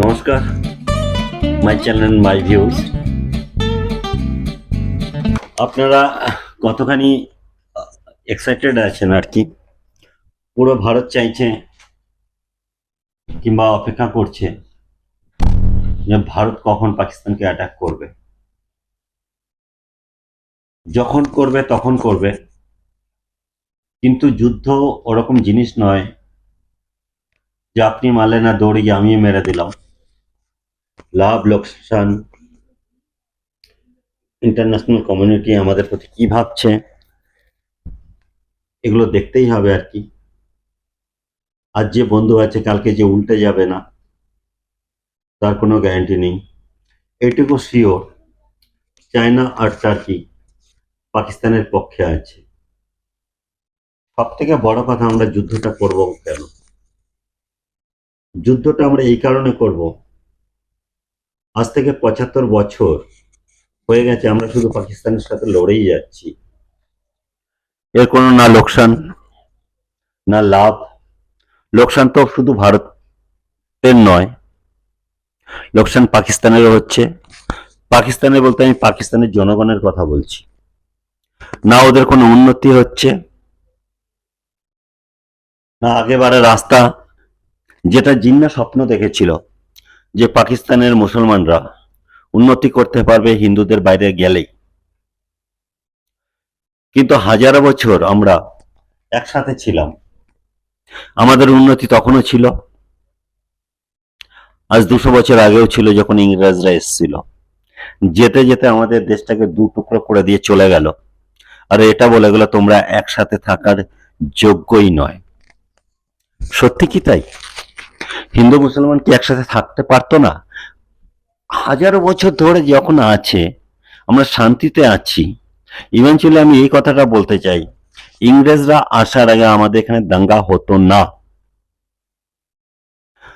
নমস্কার, my channel my views. আপনারা কতখানি এক্সাইটেড আছেন আর কি? পুরো ভারত চাইছে কিংবা অপেক্ষা করছে যে ভারত কখন পাকিস্তানকে অ্যাটাক করবে। যখন করবে তখন করবে, কিন্তু যুদ্ধ ওরকম জিনিস নয় যে আপনি মারলে না দৌড়িয়ে আমি মেরে দিলাম। লাভ লোকসান, ইন্টারন্যাশনাল কমিউনিটি আমাদের প্রতি কি ভাবছে এগুলো দেখতেই হবে আর কি। আজ যে বন্ধু আছে কালকে যে উল্টে যাবে না তার কোনো গ্যারান্টি নেই। এইটুকু শিওর, চায়না আর টার্কি পাকিস্তানের পক্ষে আছে। সব থেকে বড় কথা, আমরা যুদ্ধটা করব কেন? যুদ্ধটা আমরা এই কারণে করব, আজ থেকে ৭৫ বছর হয়ে গেছে আমরা শুধু পাকিস্তানের সাথে লড়েই যাচ্ছি। এর কোনো না লোকসান না লাভ। লোকসান তো শুধু ভারতের নয়, লোকসান পাকিস্তানেরও হচ্ছে। পাকিস্তানের বলতে আমি পাকিস্তানের জনগণের কথা বলছি না। ওদের কোনো উন্নতি হচ্ছে না, আগেবারে রাস্তা যেটা জিন্না স্বপ্ন দেখেছিল যে পাকিস্তানের মুসলমানরা উন্নতি করতে পারবে হিন্দুদের বাইরে গেলেই, কিন্তু হাজারো বছর আমরা একসাথে ছিলাম, আমাদের উন্নতি তখনও ছিল। আজ ২০০ বছর আগেও ছিল যখন ইংরেজরা এসেছিল, যেতে যেতে আমাদের দেশটাকে দু টুকরো করে দিয়ে চলে গেল। আর এটা বলে গেল তোমরা একসাথে থাকার যোগ্যই নয়। সত্যি কি তাই? হিন্দু মুসলমান কি একসাথে থাকতে পারতো না? হাজারো বছর ধরে যখন আছে, আমরা শান্তিতে আছি। ইভেনচুয়ালি আমি এই কথাটা বলতে চাই, ইংরেজরা আসার আগে আমাদের এখানে দাঙ্গা হতো না।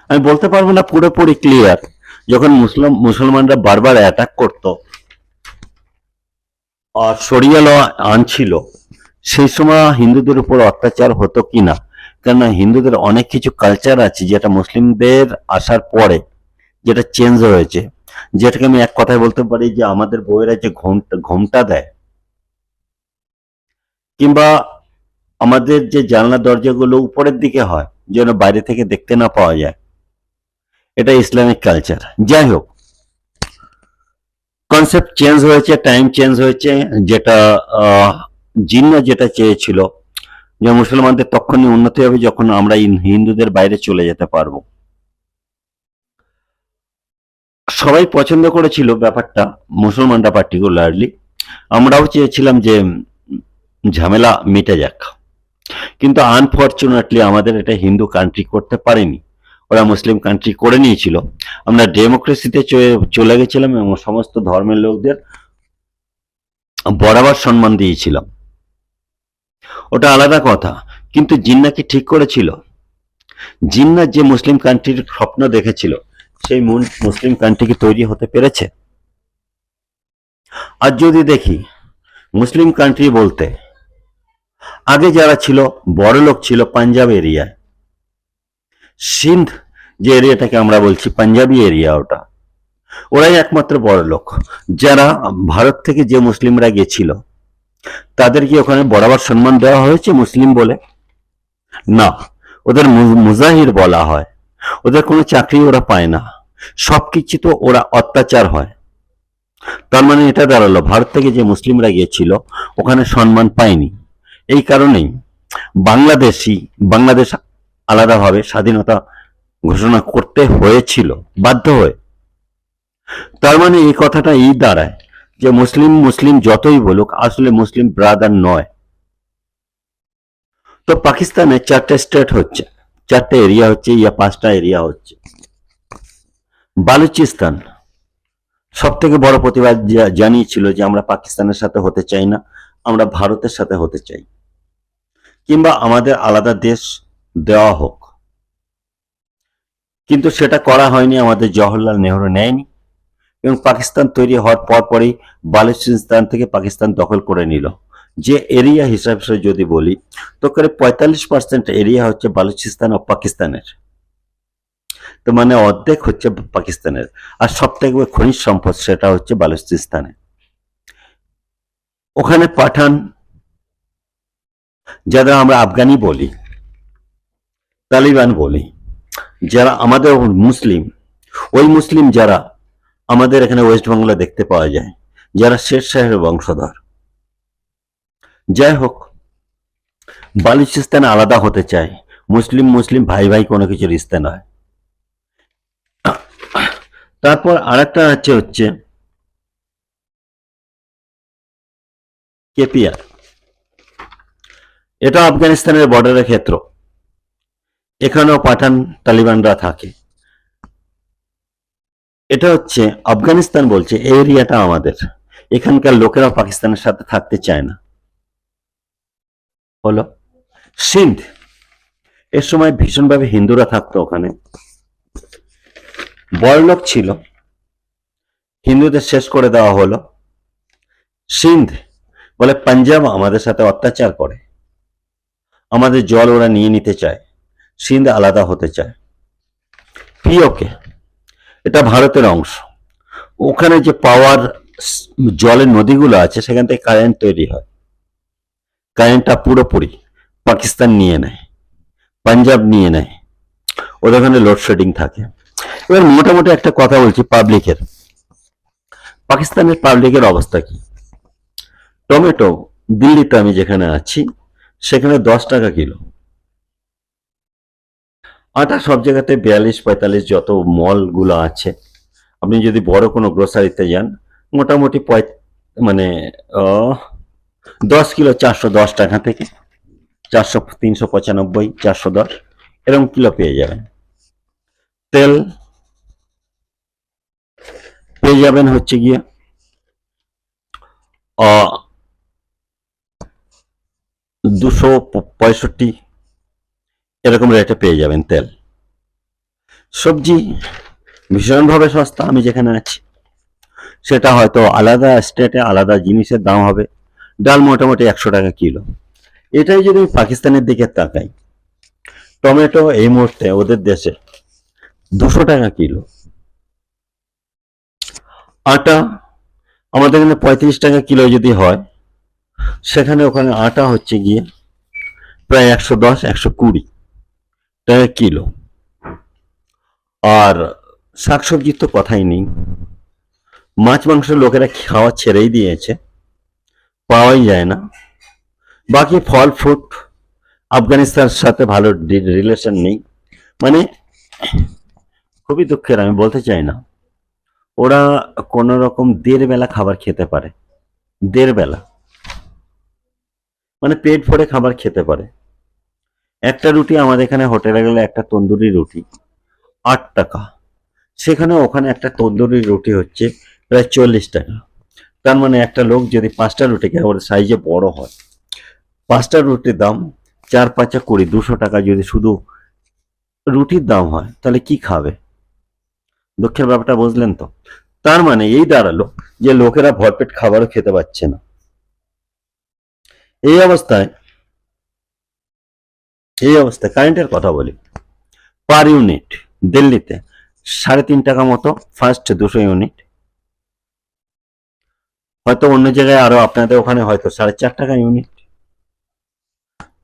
আমি বলতে পারবো না পুরোপুরি ক্লিয়ার। যখন মুসলমানরা বারবার অ্যাটাক করতো আর শরিয়া ল আনছিল, সেই সময় হিন্দুদের উপর অত্যাচার হতো কিনা? কেননা হিন্দুদের অনেক কিছু কালচার আছে যেটা মুসলিমদের আসার পরে যেটা চেঞ্জ হয়েছে, যেটাকে আমি এক কথায় বলতে পারি যে আমাদের বউয়েরা যে ঘোমটা দেয়, কিংবা আমাদের যে জানলা দরজাগুলো উপরের দিকে হয় যেন বাইরে থেকে দেখতে না পাওয়া যায়, এটা ইসলামিক কালচার। যাই হোক, কনসেপ্ট চেঞ্জ হয়েছে, টাইম চেঞ্জ হয়েছে। যেটা জিন্না যেটা চেয়েছিল যে মুসলমানদের তখনই উন্নতি হবে যখন আমরা হিন্দুদের বাইরে চলে যেতে পারবো। সবাই পছন্দ করেছিল ব্যাপারটা, মুসলমানরা পার্টিকুলারলি। আমরাও চেয়েছিলাম যে ঝামেলা মিটে যাক, কিন্তু আনফরচুনেটলি আমাদের এটা হিন্দু কান্ট্রি করতে পারেনি, ওরা মুসলিম কান্ট্রি করে নিয়েছিল। আমরা ডেমোক্রেসিতে চলে গেছিলাম এবং সমস্ত ধর্মের লোকদের বরাবর সম্মান দিয়েছিলাম, ওটা আলাদা কথা। কিন্তু জিন্না কি ঠিক করেছিল? জিন্না যে মুসলিম কান্ট্রির স্বপ্ন দেখেছিল, সেই মুসলিম কান্ট্রি কি তৈরি হতে পেরেছে? আর যদি দেখি, মুসলিম কান্ট্রি বলতে আগে যারা ছিল বড় লোক ছিল পাঞ্জাব এরিয়ায়, সিন্ধ যে এরিয়াটাকে আমরা বলছি পাঞ্জাবি এরিয়া, ওরাই একমাত্র বড় লোক। যারা ভারত থেকে যে মুসলিমরা গেছিল তাদেরকে ওখানে বরাবর সম্মান দেওয়া হয়েছে মুসলিম বলে? না, ওদের মুজাহির বলা হয়। ওদের কোনো চাকরি ওরা পায় না, সবকিছু তো ওরা অত্যাচার হয়। তার মানে এটা দাঁড়ালো ভারত থেকে যে মুসলিমরা গিয়েছিল ওখানে সম্মান পায়নি। এই কারণেই বাংলাদেশ আলাদাভাবে স্বাধীনতা ঘোষণা করতে হয়েছিল বাধ্য হয়ে। তার মানে এই কথাটা এই দাঁড়ায় যে মুসলিম যতই বলুক আসলে মুসলিম ব্রাদার নয়। তো পাকিস্তানে 4টে স্টেট হচ্ছে, 4টে এরিয়া হচ্ছে, ইয়া 5টা এরিয়া হচ্ছে। বালুচিস্তান সব থেকে বড় প্রতিবাদ জানিয়েছিল যে আমরা পাকিস্তানের সাথে হতে চাই না, আমরা ভারতের সাথে হতে চাই, কিংবা আমাদের আলাদা দেশ দেওয়া হোক। কিন্তু সেটা করা হয়নি, আমাদের জওহরলাল নেহরু নেয়নি এবং পাকিস্তান তৈরি হওয়ার পরই বালুচিস্তান থেকে পাকিস্তান দখল করে নিল। যে এরিয়া হিসাবে যদি বলি তো করে 45% এরিয়া হচ্ছে বালুচিস্তান ও পাকিস্তানের। তো মানে অর্ধেক হচ্ছে পাকিস্তানের। আর সব থেকে খনিজ সম্পদ সেটা হচ্ছে বালুচিস্তানে। ওখানে পাঠান, যারা আমরা আফগানি বলি, তালিবান বলি, যারা আমাদের মুসলিম, ওই মুসলিম যারা আমাদের এখানে ওয়েস্ট বেঙ্গলে দেখতে পাওয়া যায়, যারা শের শাহের বংশধর। যাই হোক, বালুচিস্তান আলাদা হতে চায়। মুসলিম মুসলিম ভাই ভাই কোনো কিছু রিস্তা নয়। তারপর আরেকটা হচ্ছে কেপিআর। এটা আফগানিস্তানের বর্ডারের ক্ষেত্র। এখানেও পাঠান তালিবানরা থাকে। এটা হচ্ছে আফগানিস্তান বলছে এই এরিয়াটা আমাদের, এখানকার লোকেরা পাকিস্তানের সাথে থাকতে চায় না। হলো সিন্ধ, এর সময় ভীষণভাবে হিন্দুরা থাকতো ওখানে, বড়লোক ছিল, হিন্দুদের শেষ করে দেওয়া হলো। সিন্ধ বলে পাঞ্জাব আমাদের সাথে অত্যাচার করে, আমাদের জল ওরা নিয়ে নিতে চায়, সিন্ধ আলাদা হতে চায়। পিওকে, এটা ভারতের অংশ। ওখানে যে পাওয়ার জলের নদীগুলো আছে সেখান থেকে কারেন্ট তৈরি হয়, কারেন্টটা পুরোপুরি পাকিস্তান নিয়ে নেয়, পাঞ্জাব নিয়ে নেয়, ওদের ওখানে লোডশেডিং থাকে। এবার মোটামুটি একটা কথা বলছি পাবলিকের, পাকিস্তানের পাবলিকের অবস্থা কি। টমেটো দিল্লিতে আমি যেখানে আছি সেখানে 10 টাকা কিলো, আটা সব জায়গাতে 42-45, যত মল গুলো আছে। আপনি যদি বড় কোনো গ্রোসারিতে যান মোটামুটি মানে 10 কিলো 410 টাকা থেকে 400, 395, 410 এরকম কিলো পেয়ে যাবেন। তেল পেয়ে যাবেন হচ্ছে গিয়ে 265 এরকম রেটে পেয়ে যাবেন তেল। সবজি ভীষণভাবে সস্তা। আমি যেখানে আছি সেটা হয়তো আলাদা স্টেটে আলাদা জিনিসের দাম হবে। ডাল মোটামুটি 100 টাকা কিলো। এটাই যদি আমি পাকিস্তানের দিকে তাকাই, টমেটো এই মুহূর্তে ওদের দেশে 200 টাকা কিলো। আটা আমাদের এখানে 35 টাকা কিলো যদি হয়, সেখানে ওখানে আটা হচ্ছে গিয়ে প্রায় 110-120 টাকা কিলো। আর শাকসবজির তো কথাই নেই, মাছ মাংস লোকেরা খাওয়া ছেড়েই দিয়েছে, পাওয়াই যায় না। বাকি ফল ফ্রুট আফগানিস্তানের সাথে ভালো রিলেশন নেই, মানে খুবই দুঃখের, আমি বলতে চাই না। ওরা কোন রকম 1.5 বেলা খাবার খেতে পারে, 1.5 বেলা, মানে পেট ভরে খাবার খেতে পারে। একটা রুটি আমাদের এখানে হোটেলে গেলে একটা তন্দুরি রুটি 8 টাকা, সেখানে ওখানে একটা তন্দুরি রুটি হচ্ছে প্রায় 40 টাকা। তার মানে একটা লোক যদি 5টা রুটি খায়, ওর সাইজে বড় হয়, 5টা রুটির দাম 4-5 20, 200 টাকা যদি শুধু রুটির দাম হয়, তাহলে কি খাবে? দুঃখের ব্যাপারটা বুঝলেন তো? তার মানে এই দাঁড়ালো যে লোকেরা ভরপেট খাবারও খেতে পাচ্ছে না। এই অবস্থায় কারেন্টের কথা বলি, পার ইউনিট দিল্লিতে 3.5 টাকা মতো ফার্স্ট 200 ইউনিট, হয়তো অন্য জায়গায় আরো আপনাদের ওখানে হয়তো 4.5 টাকা ইউনিট,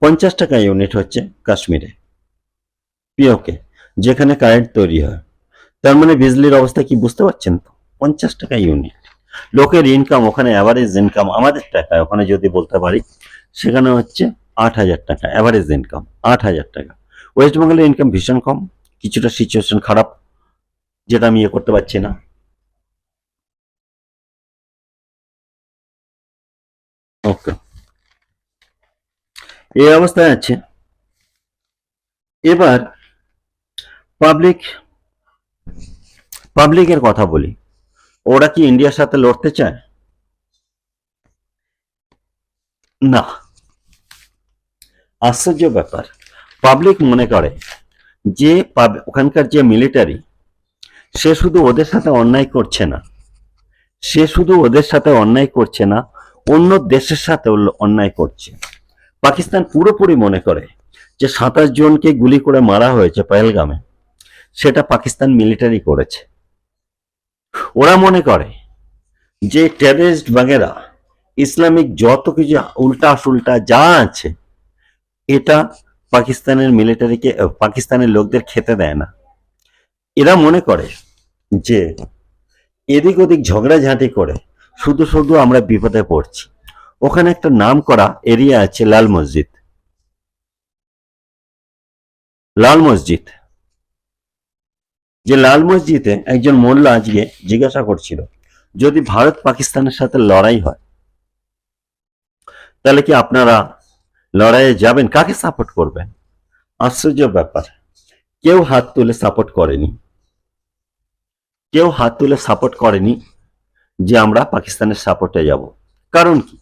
50 টাকা ইউনিট হচ্ছে কাশ্মীরে পিওকে, যেখানে কারেন্ট তৈরি হয়। তার মানে বিজলির অবস্থা কি বুঝতে পারছেন তো? 50 টাকা ইউনিট। লোকের ইনকাম ওখানে, অ্যাভারেজ ইনকাম আমাদের টাকায় ওখানে যদি বলতে পারি, সেখানে হচ্ছে 8,000 টাকা অ্যাভারেজ ইনকাম, 8,000 টাকা। ওয়েস্ট বেঙ্গলের ইনকাম ভীষণ কম, কিছুটা সিচুয়েশন খারাপ, যেটা আমি ইয়ে করতে পারছি না। ওকে, এই অবস্থায় আছে। এবার পাবলিকের কথা বলি, ওরা কি ইন্ডিয়ার সাথে লড়তে চায়? না। আশ্চর্য ব্যাপার, পাবলিক মনে করে যে ওখানকার যে মিলিটারি, সে শুধু ওদের সাথে অন্যায় করছে না, অন্য দেশের সাথে অন্যায় করছে। পাকিস্তান পুরোপুরি মনে করে যে 27 জনকে গুলি করে মারা হয়েছে পহেলগামে, সেটা পাকিস্তান মিলিটারি করেছে। ওরা মনে করে যে টেররিস্ট বাগেরা ইসলামিক যত কিছু উল্টা সুল্টা যা আছে, এটা পাকিস্তানের মিলিটারিকে, পাকিস্তানের লোকদের খেতে দেয় না। এরা মনে করে যে এদিক ওদিক ঝগড়াঝাঁটি করে শুধু শুধু আমরা বিপদে পড়ছি। ওখানে একটা নাম করা এরিয়া আছে লাল মসজিদ। লাল মসজিদ, যে লাল মসজিদে একজন মোল্লা আজকে জিজ্ঞাসা করছিল, যদি ভারত পাকিস্তানের সাথে লড়াই হয় তাহলে কি আপনারা লড়াইয়ে যাবেন, কাকে সাপোর্ট করবেন? আশ্চর্য ব্যাপার, কেউ হাত তুলে সাপোর্ট করেনি। কেউ হাত তুলে সাপোর্ট করেনি যে আমরা পাকিস্তানের সাপোর্টে যাব। কারণ কি,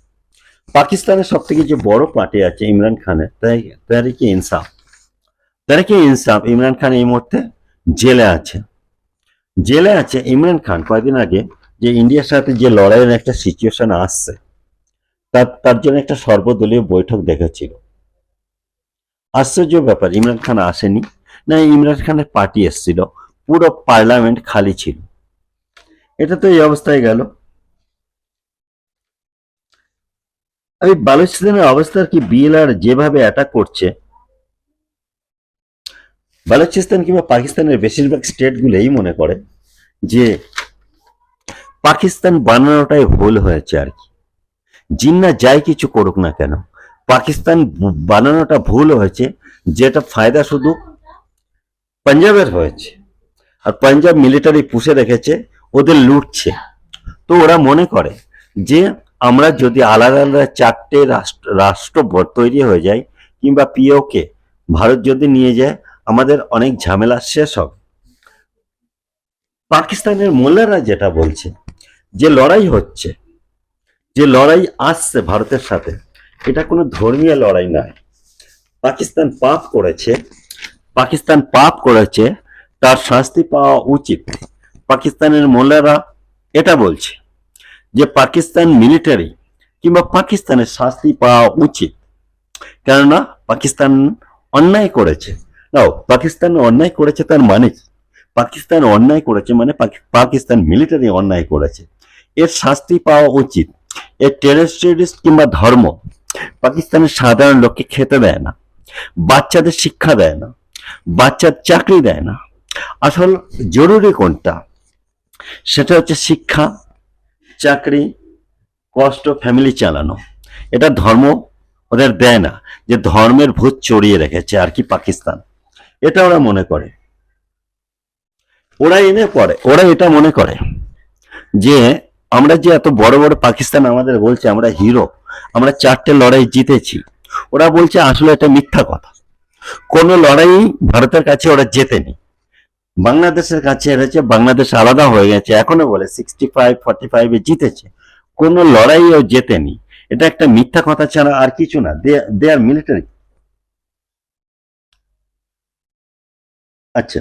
পাকিস্তানের সব থেকে যে বড় পার্টি আছে ইমরান খানের, তেহরিকে ইনসাফ, তেহরিকে ইনসাফ, ইমরান খান এই মুহূর্তে জেলে আছে। জেলে আছে ইমরান খান কয়েকদিন আগে যে ইন্ডিয়ার সাথে যে লড়াইয়ের একটা সিচুয়েশন আসছে, তার জন্য একটা সর্বদলীয় বৈঠক দেখেছিল। আশ্চর্য ব্যাপার, ইমরান খান আসেনি, না ইমরান খানের পার্টি এসেছিল, পুরো পার্লামেন্ট খালি ছিল। এটা তো এই অবস্থায় গেল। আমি বালুচিস্তানের অবস্থার কি, বিএলআর যেভাবে অ্যাটাক করছে, বালুচিস্তান কিংবা পাকিস্তানের বেশিরভাগ স্টেটগুলো এই মনে করে যে পাকিস্তান বানানোটাই ভুল হয়েছে আর কি। জিন্না যাই কিছু করুক না কেন, পাকিস্তান বানানোটা ভুল হয়েছে, যেটা ফায়দা শুধু পাঞ্জাবের হয়েছে। আর পাঞ্জাব মিলিটারি পুষে রেখেছে, ওদের লুটছে। তো ওরা মনে করে যে আমরা যদি আলাদা আলাদা চারটে রাষ্ট্র তৈরি হয়ে যায়, কিংবা পিওকে ভারত যদি নিয়ে যায়, আমাদের অনেক ঝামেলা শেষ হবে। পাকিস্তানের মোল্লারা যেটা বলছে, যে লড়াই হচ্ছে, যে লড়াই আসছে ভারতের সাথে, এটা কোনো ধর্মীয় লড়াই নয়। পাকিস্তান পাপ করেছে, পাকিস্তান পাপ করেছে, তার শাস্তি পাওয়া উচিত। পাকিস্তানের মোল্লারা এটা বলছে যে পাকিস্তান মিলিটারি কিংবা পাকিস্তানের শাস্তি পাওয়া উচিত, কেননা পাকিস্তান অন্যায় করেছে। নাও, পাকিস্তান অন্যায় করেছে তার মানে কি? পাকিস্তান অন্যায় করেছে মানে পাকিস্তান মিলিটারি অন্যায় করেছে, এর শাস্তি পাওয়া উচিত। এর টেররিস্ট কিংবা ধর্ম পাকিস্তানের সাধারণ লোককে খেতে দেয় না, বাচ্চাদের শিক্ষা দেয় না, বাচ্চার চাকরি দেয় না। আসল জরুরি কোনটা, সেটা হচ্ছে শিক্ষা, চাকরি, কষ্ট, ফ্যামিলি চালানো। এটা ধর্ম ওদের দেয় না, যে ধর্মের ভূত চড়িয়ে রেখেছে আর কি পাকিস্তান, এটা ওরা মনে করে। ওরা এটা মনে করে যে আমরা যে এত বড় বড় পাকিস্তান আমাদের বলছে আমরা হিরো, আমরা চারটে লড়াই জিতেছি। ওরা বলছে আসলে এটা মিথ্যা কথা। কোন লড়াই ভারতের কাছে ওরা জেতেনি। বাংলাদেশের কাছে হেরেছে, বাংলাদেশ আলাদা হয়ে গেছে, এখনো বলে 65-45 জিতেছে। কোন লড়াইও জেতেনি। এটা একটা মিথ্যা কথা ছাড়া আর কিছু না। দে আর মিলিটারি। আচ্ছা,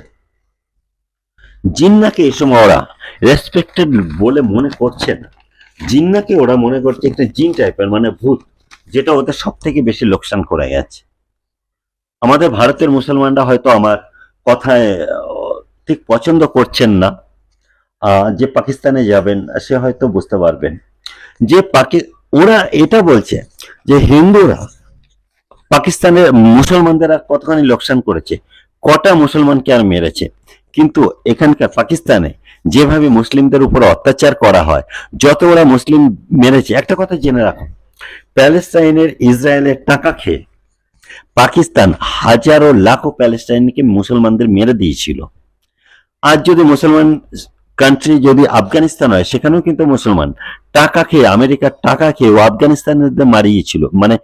জিন্নাকে এই সময় ওরা রেসপেক্টেড বলে মনে করছে না। জিন্নাকে ওরা মনে করছে একটা জিন টাইপের, মানে ভূত, যেটা ওদের সব থেকে বেশি লোকসান করে গেছে। আমাদের ভারতের মুসলমানরা হয়তো আমার কথায় ঠিক পছন্দ করছেন না, যে পাকিস্তানে যাবেন সে হয়তো বুঝতে পারবেন যে ওরা এটা বলছে যে হিন্দুরা পাকিস্তানের মুসলমানদের আর কতখানি লোকসান করেছে, কটা মুসলমানকে আর মেরেছে। কিন্তু এখানকার পাকিস্তানে যেভাবে মুসলিমদের উপর অত্যাচার করা হয়, যত ওরা মুসলিম মেরেছে, একটা কথা জেনে রাখো, প্যালেস্টাইনের ইসরায়েলের টাকা খেয়ে পাকিস্তান হাজারো লাখো প্যালেস্টাইনকে মুসলমানদের মেরে দিয়েছিল। আজ যদি মুসলমান কান্ট্রি যদি আফগানিস্তান হয়, সেখানেও কিন্তু মুসলমান টাকা খেয়ে, আমেরিকার টাকা খেয়ে ও আফগানিস্তানের মারিয়েছিল, মানে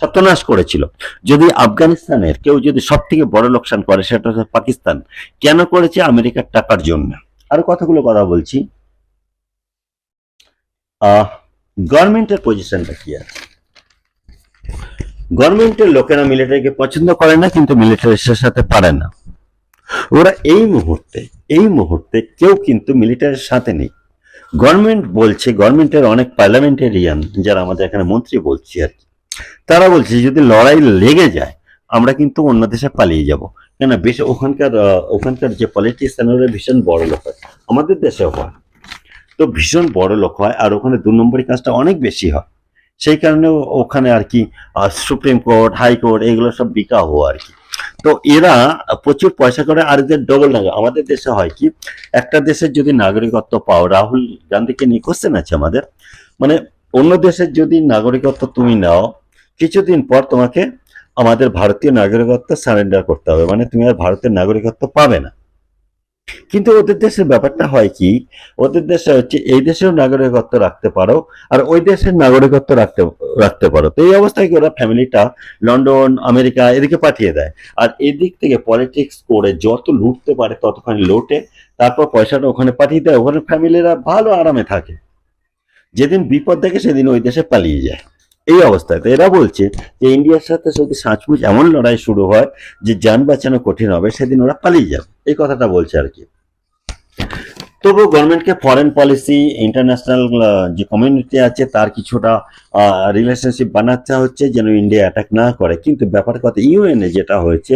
সর্বনাশ করেছিল। যদি আফগানিস্তানের কেউ যদি সব থেকে বড় লোকসান করে, সেটা হচ্ছে পাকিস্তান। কেন করেছে? আমেরিকার টাকার জন্য। আরো কতগুলো কথা বলছি। গভর্নমেন্টের পজিশনটা কি আছে? গভর্নমেন্টের লোকেরা মিলিটারিকে পছন্দ করে না, কিন্তু মিলিটারির সাথে পারে না। ওরা এই মুহূর্তে কেউ কিন্তু মিলিটারির সাথে নেই। গভর্নমেন্ট বলছে, গভর্নমেন্টের অনেক পার্লামেন্টেরিয়ান যারা আমাদের এখানে মন্ত্রী বলছি আর কি, তারা বলছে যদি লড়াই লেগে যায় আমরা কিন্তু অন্য দেশে পালিয়ে যাব, কেন বেশ ওখানকার যে পলিটিশিয়ানরা ভীষণ বড় লোক হয়, আমাদের দেশেও হয়, তো ভীষণ বড় লোক হয়, আর ওখানে 2 নম্বরই কাজটা অনেক বেশি হয়। সেই কারণে ওখানে আর কি সুপ্রিম কোর্ট, হাইকোর্ট এগুলো সব বিকা হওয়া আর কি। তো এরা প্রচুর পয়সা করে, আর এদের ডবল লাগে। আমাদের দেশে হয় কি, একটা দেশের যদি নাগরিকত্ব পাও, রাহুল গান্ধীকে নিয়ে কোশ্চেন আছে আমাদের, মানে অন্য দেশের যদি নাগরিকত্ব তুমি নাও, কিছুদিন পর তোমাকে আমাদের ভারতীয় নাগরিকত্ব সারেন্ডার করতে হবে, মানে তুমি আর ভারতের নাগরিকত্ব পাবে না। কিন্তু ওদের দেশের ব্যাপারটা হয় কি, ওদের দেশে হচ্ছে এই দেশেও নাগরিকত্ব রাখতে পারো, আর ওই দেশের নাগরিকত্ব রাখতে পারো। তো এই অবস্থায় কি ওরা ফ্যামিলিটা লন্ডন, আমেরিকা এদিকে পাঠিয়ে দেয়, আর এদিক থেকে পলিটিক্স করে যত লুটতে পারে ততখানি লোটে, তারপর পয়সাটা ওখানে পাঠিয়ে দেয়, ওখানে ফ্যামিলিরা ভালো আরামে থাকে। যেদিন বিপদ দেখে সেদিন ওই দেশে পালিয়ে যায়। এই অবস্থায় তো এরা বলছে যে ইন্ডিয়ার সাথে যদি সাঁচমুচ এমন লড়াই শুরু হয় যে যান বাঁচানো কঠিন হবে, সেদিন ওরা পালিয়ে যাবে, এই কথাটা বলছে আর কি। তবুও গভর্নমেন্টকে ফরেন পলিসি, ইন্টারন্যাশনাল যে কমিউনিটি আছে তার কিছুটা রিলেশনশিপ বানাতে হচ্ছে যেন ইন্ডিয়া অ্যাটাক না করে। কিন্তু ব্যাপার কথা, ইউএনএ যেটা হয়েছে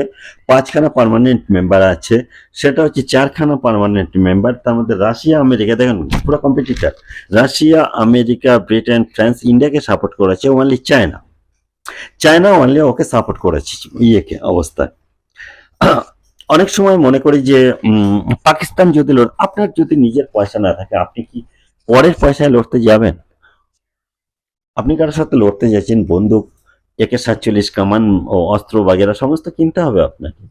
5খানা পার্মানেন্ট মেম্বার আছে, সেটা হচ্ছে 4খানা পার্মানেন্ট মেম্বার, তার মধ্যে রাশিয়া, আমেরিকা, দেখেন পুরো competitor, Russia, America, Britain, France, ইন্ডিয়াকে সাপোর্ট করেছে, only China only okay support করেছে ইয়েকে অবস্থায়। অনেক সময় মনে করি যে পাকিস্তান যদি আপনার যদি নিজের পয়সা না থাকে, আপনি কি পরের পয়সায় লড়তে যাবেন? আপনি কারোর সাথে লড়তে যাচ্ছেন, বন্দুক, AK-47 কামান ও অস্ত্র বাগেরা সমস্ত কিনতে হবে আপনাকে।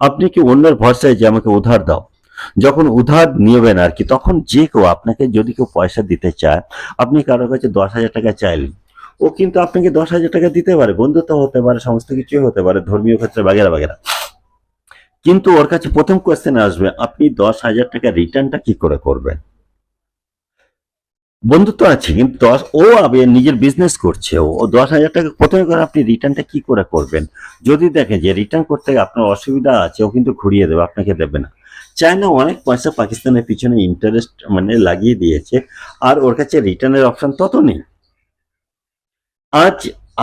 আপনি কি অন্যের ভরসায় যে আমাকে উধার দাও, যখন উধার নিবেন আর কি, তখন যে কেউ আপনাকে যদি কেউ পয়সা দিতে চায়, আপনি কারোর কাছে 10,000 টাকা চাইলেন, ও কিন্তু আপনাকে 10,000 টাকা দিতে পারে, বন্ধুত্ব হতে পারে, সমস্ত কিছুই হতে পারে, ধর্মীয় ক্ষেত্রে বাগেরা বাগেরা। কিন্তু ওর কাছে প্রথম কোয়েশ্চেন আসবে, আপনি 10,000 টাকা রিটার্নটা কি করে করবেন? বন্ধুত্ব আছে কিন্তু ও নিজের বিজনেস করছে, ও 10,000 টাকা প্রথমে করে, আপনি রিটার্নটা কি করে করবেন? যদি দেখে যে রিটার্ন করতে আপনার অসুবিধা আছে, ও কিন্তু ঘুরিয়ে দেবে, আপনাকে দেবে না। চায়না অনেক পয়সা পাকিস্তানের পিছনে ইন্টারেস্ট মানে লাগিয়ে দিয়েছে, আর ওর কাছে রিটার্নের অপশন তত নেই। আজ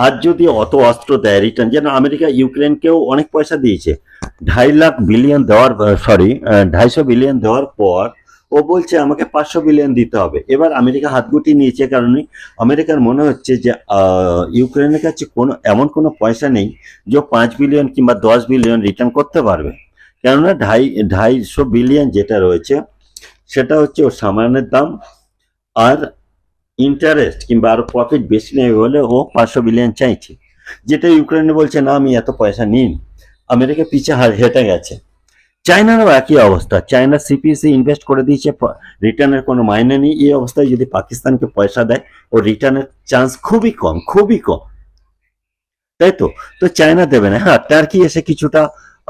আজ যদি অত অস্ত্র দেয় রিটার্ন, যেন আমেরিকা ইউক্রেনকেও অনেক পয়সা দিয়েছে, 2.5 বিলিয়ন দেওয়ার, সরি 250 বিলিয়ন দেওয়ার পর ও বলছে আমাকে 500 বিলিয়ন দিতে হবে। এবার আমেরিকা হাত গুটিয়ে নিয়েছে, কারণ আমেরিকার মনে হচ্ছে যে ইউক্রেনের কাছে এমন কোনো পয়সা নেই যে 5 বিলিয়ন কিংবা 10 বিলিয়ন রিটার্ন করতে পারবে। কেননা 250 বিলিয়ন যেটা রয়েছে সেটা হচ্ছে ওর সামানের দাম, আর ইন্টারেস্ট কিংবা আরো প্রফিট বেশি নেবে বলে ও 500 বিলিয়ন চাইছে, যেটা ইউক্রেনে বলছে না আমি এত পয়সা নিন। আমেরিকা পিছে হেঁটে গেছে। চায়নারও একই অবস্থা, চায়না সিপিসি ইনভেস্ট করে দিয়েছে, রিটার্নের কোনো মাইনে নেই। এই অবস্থায় যদি পাকিস্তানকে পয়সা দেয়, ও রিটার্নের চান্স খুবই কম, খুবই কম, তাই তো। তো চায়না দেবে না। হ্যাঁ, টার্কি এসে কিছুটা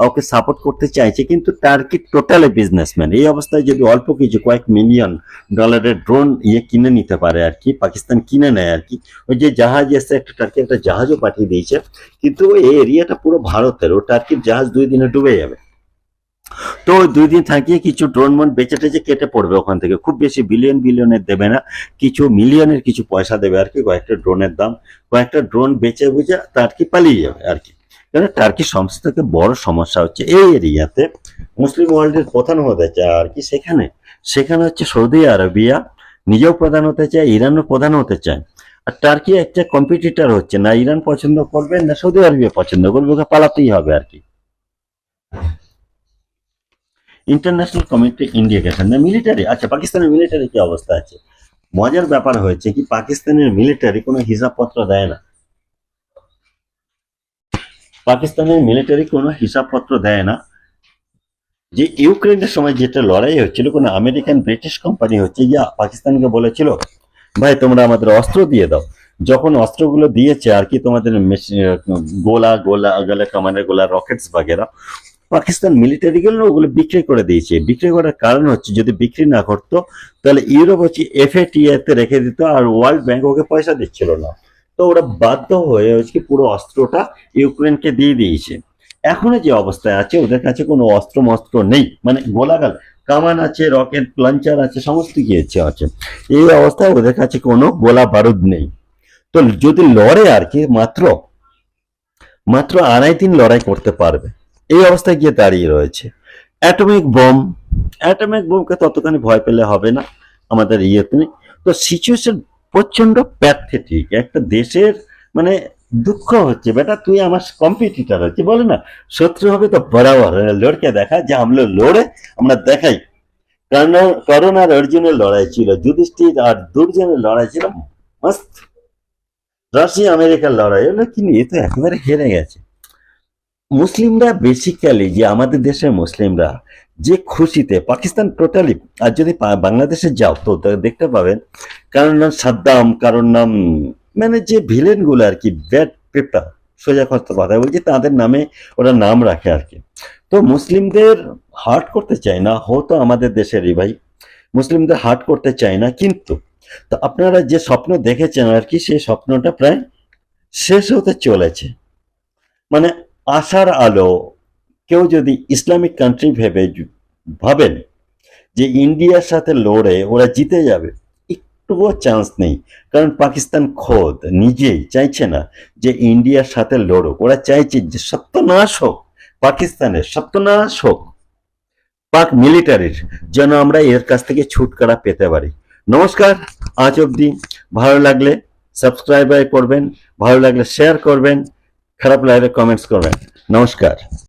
ওকে সাপোর্ট করতে চাইছে, কিন্তু টার্কি টোটালি বিজনেসম্যান। এই অবস্থায় যদি অল্প কিছু কয়েক মিলিয়ন ডলারের ড্রোন কিনে নিতে পারে আর কি, পাকিস্তান কিনে নেয় আর কি। ওই যে জাহাজ এসে একটা টার্কি একটা জাহাজও পাঠিয়ে দিয়েছে, কিন্তু ওই এরিয়াটা পুরো ভারতের, ও টার্কির জাহাজ 2 দিনে ডুবে যাবে। তো ওই 2 দিন থাকিয়ে কিছু ড্রোন মন বেঁচে টেচে কেটে পড়বে ওখান থেকে, খুব বেশি বিলিয়নের দেবে না, কিছু মিলিয়নের কিছু পয়সা দেবে আর কি, কয়েকটা ড্রোনের দাম, কয়েকটা ড্রোন বেচে বুঝে টার্কি পালিয়ে যাবে আর কি। কারণ টার্কির সমস্ত থেকে বড় সমস্যা হচ্ছে এই এরিয়াতে মুসলিম ওয়ার্ল্ডের প্রধান হতে চায় আর কি, সেখানে সেখানে হচ্ছে সৌদি আরবিয়া নিজেও প্রধান হতে চায়, ইরানও প্রধান হতে চায়, আর টার্কি একটা কম্পিটিটর হচ্ছে, না ইরান পছন্দ করবে না সৌদি আরবিয়া পছন্দ করবে, ওকে পালাতেই হবে আর কি। ইন্টারন্যাশনাল কমিউনিটি ইন্ডিকেশন না মিলিটারি। আচ্ছা, পাকিস্তানের মিলিটারি কি অবস্থা আছে? মজার ব্যাপার হয়েছে কি, পাকিস্তানের মিলিটারি কোনো হিসাবপত্র দেয় না। পাকিস্তানের মিলিটারি কোনো হিসাবপত্র দেয় না। যে ইউক্রেনের সময় যেটা লড়াই হচ্ছিল, কোনো আমেরিকান ব্রিটিশ কোম্পানি হচ্ছে যা পাকিস্তানকে বলেছিল ভাই তোমরা আমাদের অস্ত্র দিয়ে দাও। যখন অস্ত্রগুলো দিয়েছে আর কি, তোমাদের গোলা গোলা গেলে কামানের গোলা, রকেটস বাগেরা, পাকিস্তান মিলিটারি গুলো ওগুলো বিক্রি করে দিয়েছে। বিক্রি করার কারণ হচ্ছে যদি বিক্রি না করতো তাহলে ইউরোপ হচ্ছে FATA তে রেখে দিত, আর ওয়ার্ল্ড ব্যাংক ওকে পয়সা দিচ্ছিল না। তো ওরা বাধ্য হয়ে হচ্ছে পুরো অস্ত্রটা ইউক্রেনকে দিয়ে দিয়েছে। এখনো যে অবস্থায় আছে, ওদের কাছে কোনো অস্ত্র মস্ত্র নেই, মানে গোলাগাল কামান আছে, রকেট লঞ্চার আছে, সমস্ত কিছু আছে। এই অবস্থায় ওদের কাছে কোনো গোলা বারুদ নেই। তো যদি লড়ে আর কি, মাত্র 2.5 দিন লড়াই করতে পারবে। এই অবস্থায় গিয়ে দাঁড়িয়ে রয়েছে। অ্যাটমিক বোম, অ্যাটমিক বোমকে ততখানি ভয় পেলে হবে না আমাদের ইয়েতে নেই। তো সিচুয়েশন প্রচন্ড প্যাথেটিক একটা দেশের, মানে দুঃখ হচ্ছে বেটা তুই আমার কম্পিটিটর হচ্ছে, বলে না শত্রু হবে তো বরাবর লড়কে দেখা, যে আমরা লড়ে আমরা দেখাই। কারণ করণ আর অর্জুনের লড়াই ছিল, যুধিষ্ঠির আর দুর্জনের লড়াই ছিল মস্ত, রাশিয়া আমেরিকার লড়াই হলো, কিন্তু এ তো একেবারে হেরে গেছে। মুসলিমরা বেসিক্যালি, যে আমাদের দেশের মুসলিমরা যে খুশিতে, পাকিস্তান টোটালি, আর যদি বাংলাদেশে যাও তো দেখতে পাবেন কারোর নাম সাদ্দাম, কারোর নাম, মানে যে ভিলেন গুলো আর কি, ব্যাড পেপার, সোজা কথা বলছি, তাদের নামে ওরা নাম রাখে আর কি। তো মুসলিমদের হার্ট করতে চায় না, হতো আমাদের দেশেরই ভাই, মুসলিমদের হার্ট করতে চায় না, কিন্তু তো আপনারা যে স্বপ্ন দেখেছেন আর কি, সেই স্বপ্নটা প্রায় শেষ হতে চলেছে। মানে আশার আলো, কেউ যদি ইসলামিক কান্ট্রি ভাবেন যে ইন্ডিয়ার সাথে লড়ে ওরা জিতে যাবে, একটুও চান্স নেই। কারণ পাকিস্তান খোদ নিজেই চাইছে না যে ইন্ডিয়ার সাথে লড়ুক, ওরা চাইছে যে সত্যনাশ হোক, পাকিস্তানের সত্যনাশ হোক, পাক মিলিটারির, যেন আমরা এর কাছ থেকে ছুটকারা পেতে পারি। নমস্কার, আজ অব্দি। ভালো লাগলে সাবস্ক্রাইব করবেন, ভালো লাগলে শেয়ার করবেন, খারাপ লাগলে কমেন্টস করবেন। নমস্কার।